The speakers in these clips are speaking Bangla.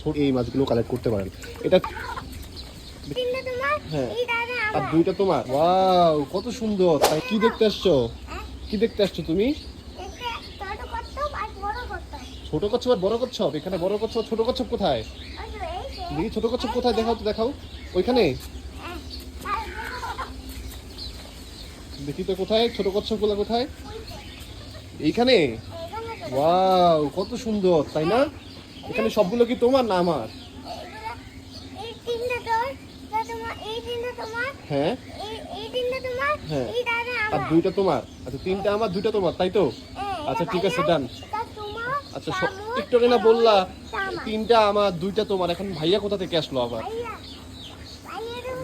ছোট এই মাছগুলো কালেক্ট করতে পারেন। এটা হ্যাঁ, আর দুইটা তোমার। ওয়াও, কত সুন্দর। তাই কি দেখতে আসছো? কি দেখতে আসছো তুমি? ছোট কচ্ছপ আর বড় কচ্ছপ। এখানে বড় কচ্ছপ, ছোট কচ্ছপ কোথায়? দেখি ছোট কচ্ছপ কোথায়, দেখাও তো, দেখাও। ওইখানে দেখি তো, কোথায় ছোট কচ্ছপ গুলা, কোথায়? এইখানে। ওয়াও, কত সুন্দর, তাই না? এখানে সবগুলো কি তোমার না আমার? হ্যাঁ হ্যাঁ, আর দুইটা তোমার। আচ্ছা, তিনটা আমার, দুইটা তোমার, তাই তো? আচ্ছা ঠিক আছে, ডান। আচ্ছা, একটু আগে না বললা তিনটা আমার দুইটা তোমার, এখন ভাইয়া কোথা থেকে আসলো আবার?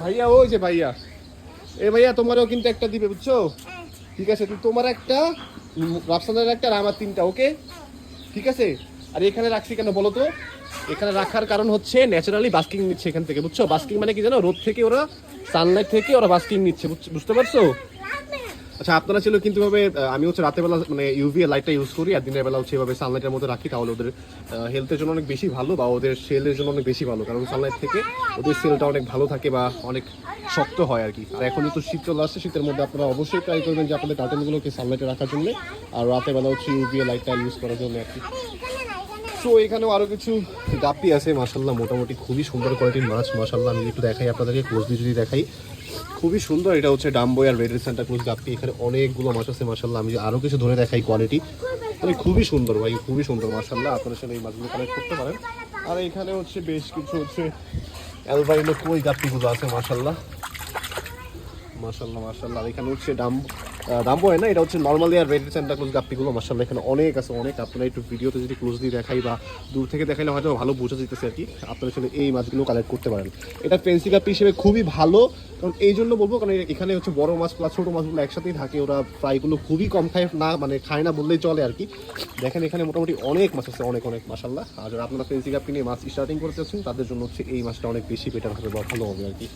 ভাইয়া, ওই যে ভাইয়া। ভাইয়া, তোমারও কিন্তু একটা দিবে, বুঝছো? ঠিক আছে, তোমার একটা, রাফসানের একটা, আর আমার তিনটা। ওকে, ঠিক আছে। আর এখানে রাখছি কেন বলো তো? এখানে রাখার কারণ হচ্ছে ন্যাচারালি বাস্কিং নিচ্ছে এখান থেকে, বুঝছো? বাস্কিং মানে কি জানো? রোদ থেকে ওরা, সানলাইট থেকে ওরা বাস্কিং নিচ্ছে, বুঝতে পারছো? আচ্ছা, আপনারা ছিল কিন্তু ভাবে, আমি হচ্ছে রাতের বেলা মানে ইউভি লাইটটা ইউজ করি, আর দিনের বেলা হচ্ছে এভাবে সানলাইটের মধ্যে রাখি, তাহলে ওদের হেলথের জন্য অনেক বেশি ভালো, বা ওদের সেলের জন্য অনেক বেশি ভালো, কারণ সানলাইট থেকে ওদের সেলটা অনেক ভালো থাকে বা অনেক শক্ত হয় আর কি। আর এখন যেহেতু শীত চলে আসছে, শীতের মধ্যে আপনারা অবশ্যই ট্রাই করবেন যে আপনাদের কার্টুনগুলোকে সানলাইটে রাখার জন্য, আর রাতের বেলা হচ্ছে ইউভি লাইটটা ইউজ করার জন্য আর কি। সো এখানেও আরো কিছু গাপ্পি আছে, মাশাআল্লাহ, মোটামুটি খুবই সুন্দর কোয়ালিটির মাছ, মাশাআল্লাহ। আমি একটু দেখাই আপনাদেরকে, ক্লোজলি যদি দেখাই, খুবই সুন্দর। এটা হচ্ছে ডাম্বই আর রেড সেন্টা ক্লোজ গাপ্পি। এখানে অনেকগুলো মাছ আছে, মাশাআল্লাহ। আমি আরো কিছু ধরে দেখাই, কোয়ালিটি মানে খুবই সুন্দর ভাই, খুবই সুন্দর, মাশাআল্লাহ। আপনারা সাথে এই মাছগুলো কালেক্ট করতে পারেন। আর এখানে হচ্ছে বেশ কিছু হচ্ছে অ্যালবাইনো কই গাপ্পিগুলো আছে, মাশাআল্লাহ, মাশাআল্লাহ, মাশাআল্লাহ। আর এখানে হচ্ছে ডাম্বো হয় না, এটা হচ্ছে নর্মালি আর রেড সেন্টা ক্লোজ গাপ্পিগুলো, মাশাআল্লাহ। এখানে অনেক আছে, অনেক। আপনারা একটু ভিডিওতে যদি ক্লোজলি দেখাই বা দূর থেকে দেখাইলে হয়তো ভালো বোঝা যেতেছে আর কি। আপনারা আসলে এই মাছগুলো কালেক্ট করতে পারেন। এটা ফেন্সি গাপ্পি হিসেবে খুবই ভালো, কারণ এই জন্য বলবো, কারণ এখানে হচ্ছে বড় মাছ প্লাস ছোটো মাছগুলো একসাথেই থাকে। ওরা ফ্রাইগুলো খুবই কম খায়, না মানে খায় না বললেই চলে আর কি। দেখেন এখানে মোটামুটি অনেক মাছ আছে, অনেক অনেক, মাশাআল্লাহ। আর যারা আপনারা ফেন্সি গাপ্পি নিয়ে মাছ স্টার্টিং করতে চাচ্ছেন, তাদের জন্য হচ্ছে এই মাছটা অনেক বেশি বেটার হবে বা ভালো হবে আর কি।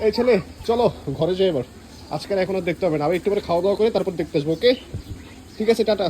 এই ছেলে, চলো ঘরে যাই এবার। আজকে এখন আর দেখতে হবে না, আবার একটু করে খাওয়া দাওয়া করে তারপর দেখতে আসবো। ওকে, ঠিক আছে, টাটা।